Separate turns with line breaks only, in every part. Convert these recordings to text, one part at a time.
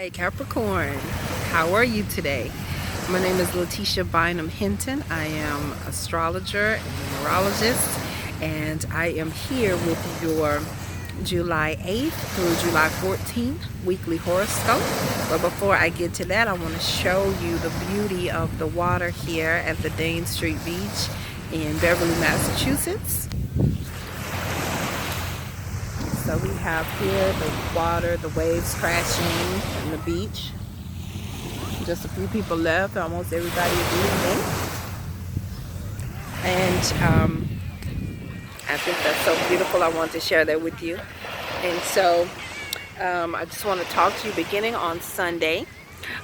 Hi Capricorn, how are you today? My name is Letitia Bynum Hinton. I am astrologer and numerologist, and I am here with your July 8th through July 14th weekly horoscope. But before I get to that, I want to show you the beauty of the water here at the Dane Street Beach in Beverly, Massachusetts. So we have here the water, the waves crashing on the beach. Just a few people left. Almost everybody is leaving. And I think that's so beautiful. I want to share that with you. And so I just want to talk to you beginning on Sunday.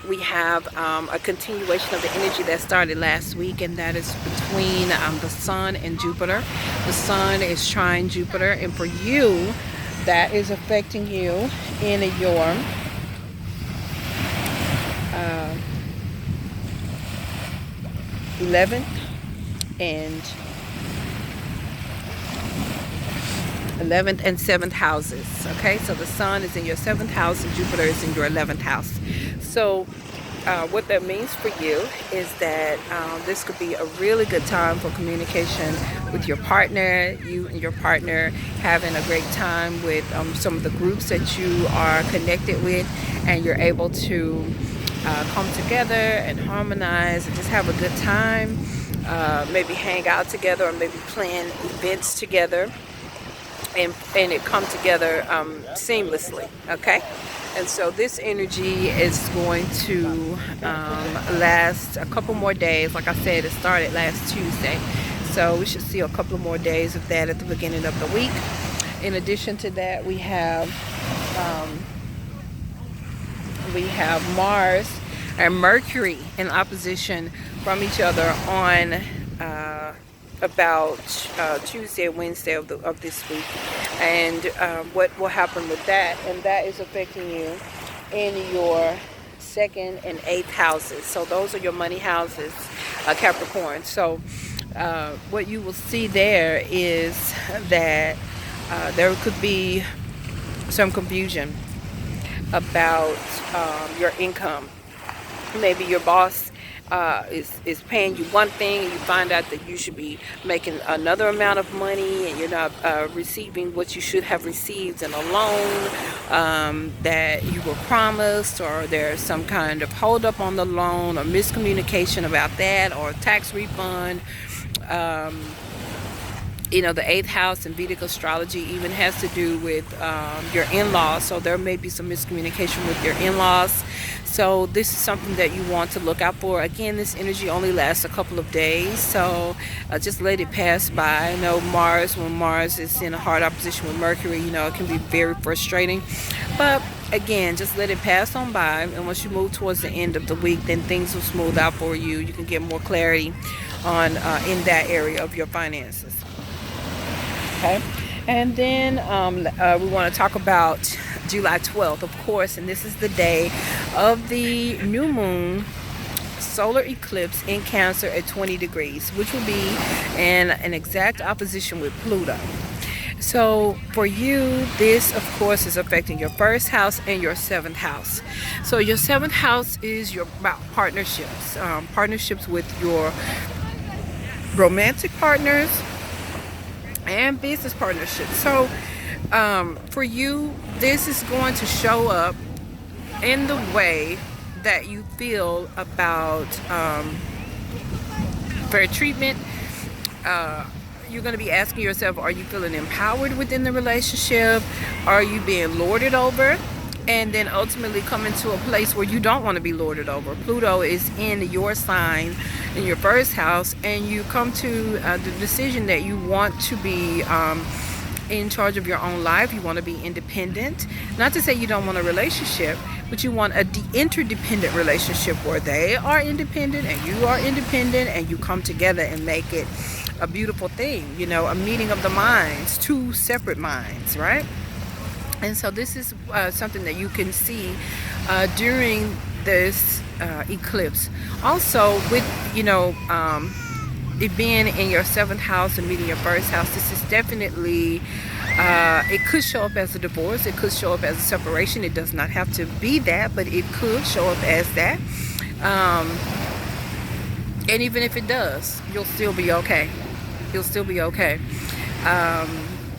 We have a continuation of the energy that started last week, and that is between the Sun and Jupiter. The Sun is trine Jupiter, and for you, that is affecting you in your 11th and 7th houses. Okay, so the Sun is in your 7th house and Jupiter is in your 11th house. So what that means for you is that this could be a really good time for communication with your partner, you and your partner having a great time with some of the groups that you are connected with, and you're able to come together and harmonize and just have a good time, maybe hang out together or maybe plan events together, and it come together seamlessly. Okay, and so this energy is going to last a couple more days. Like I said, it started last Tuesday, so we should see a couple more days of that at the beginning of the week. In addition to that, we have Mars and Mercury in opposition from each other on about Tuesday and Wednesday of this week, and what will happen with that, and that is affecting you in your 2nd and 8th houses. So those are your money houses, Capricorn. So what you will see there is that there could be some confusion about your income. Maybe your boss is paying you one thing, and you find out that you should be making another amount of money, and you're not receiving what you should have received in a loan that you were promised, or there's some kind of holdup on the loan or miscommunication about that, or tax refund. The 8th house in Vedic astrology even has to do with your in-laws. So there may be some miscommunication with your in-laws. So this is something that you want to look out for. Again, this energy only lasts a couple of days, so just let it pass by. I know when Mars is in a hard opposition with Mercury, it can be very frustrating. But again, just let it pass on by. And once you move towards the end of the week, then things will smooth out for you. You can get more clarity on in that area of your finances. Okay, and then we want to talk about July 12th, of course, and this is the day of the new moon solar eclipse in Cancer at 20 degrees, which will be in an exact opposition with Pluto. So for you, this of course is affecting your 1st house and your 7th house. So your 7th house is about partnerships, partnerships with your romantic partners and business partnerships. So for you, this is going to show up in the way that you feel about fair treatment. You're going to be asking yourself, are you feeling empowered within the relationship? Are you being lorded over? And then ultimately coming to a place where you don't want to be lorded over. Pluto is in your sign, in your 1st house, and you come to the decision that you want to be in charge of your own life. You want to be independent. Not to say you don't want a relationship, but you want a interdependent relationship where they are independent and you are independent, and you come together and make it a beautiful thing. A meeting of the minds, two separate minds, right? And so this is something that you can see during this eclipse. Also, with it being in your 7th house and meeting your 1st house, this is definitely It could show up as a divorce. It could show up as a separation. It does not have to be that, but it could show up as that. And even if it does, you'll still be okay. You'll still be okay.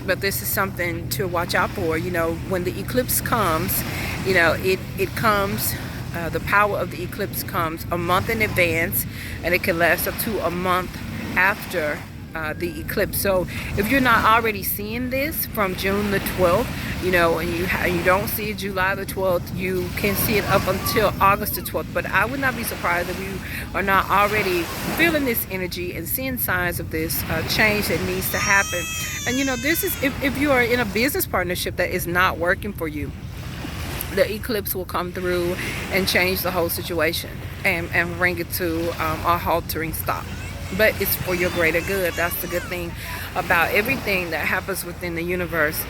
But this is something to watch out for. You know, when the eclipse comes, you know, it comes, the power of the eclipse comes a month in advance, and it can last up to a month after the eclipse. So if you're not already seeing this from June the 12th, you know, and you don't see it July the 12th, you can see it up until August the 12th. But I would not be surprised if you are not already feeling this energy and seeing signs of this change that needs to happen. And you know, this is if you are in a business partnership that is not working for you, the eclipse will come through and change the whole situation and bring it to a haltering stop. But it's for your greater good. That's the good thing about everything that happens within the universe.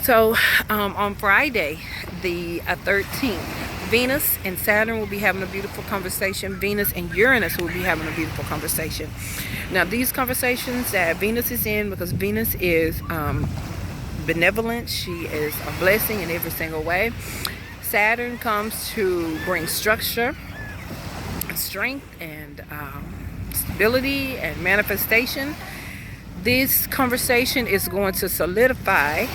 So on Friday, the 13th, Venus and Saturn will be having a beautiful conversation. Venus and Uranus will be having a beautiful conversation. Now, these conversations that Venus is in, because Venus is benevolent, she is a blessing in every single way. Saturn comes to bring structure, strength, and stability and manifestation. This conversation is going to solidify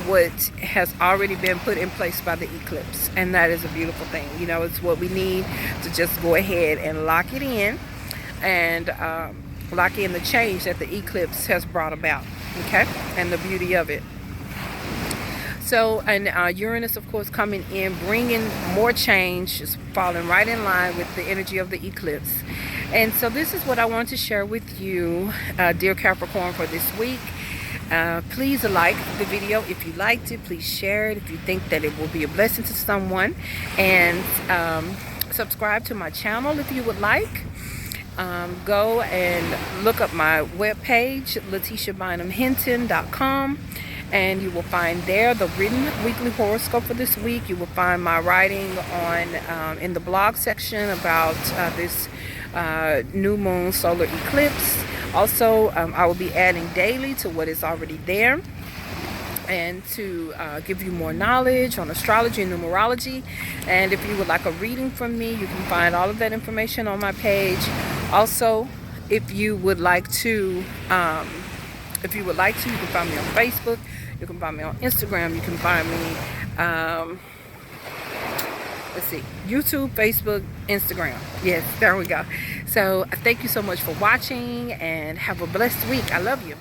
what has already been put in place by the eclipse, and that is a beautiful thing. You know, it's what we need to just go ahead and lock it in and lock in the change that the eclipse has brought about, okay, and the beauty of it. So, and Uranus, of course, coming in, bringing more change, just falling right in line with the energy of the eclipse. And so this is what I want to share with you, dear Capricorn, for this week. Please like the video if you liked it. Please share it if you think that it will be a blessing to someone. And subscribe to my channel if you would like. Go and look up my webpage, LetitiaBynumHinton.com. And you will find there the written weekly horoscope for this week. You will find my writing on in the blog section about this new moon solar eclipse. Also, I will be adding daily to what is already there, and to give you more knowledge on astrology and numerology. And if you would like a reading from me, you can find all of that information on my page. Also, if you would like to, you can find me on Facebook. You can find me on Instagram. You can find me, let's see, YouTube, Facebook, Instagram. Yes, there we go. So thank you so much for watching, and have a blessed week. I love you.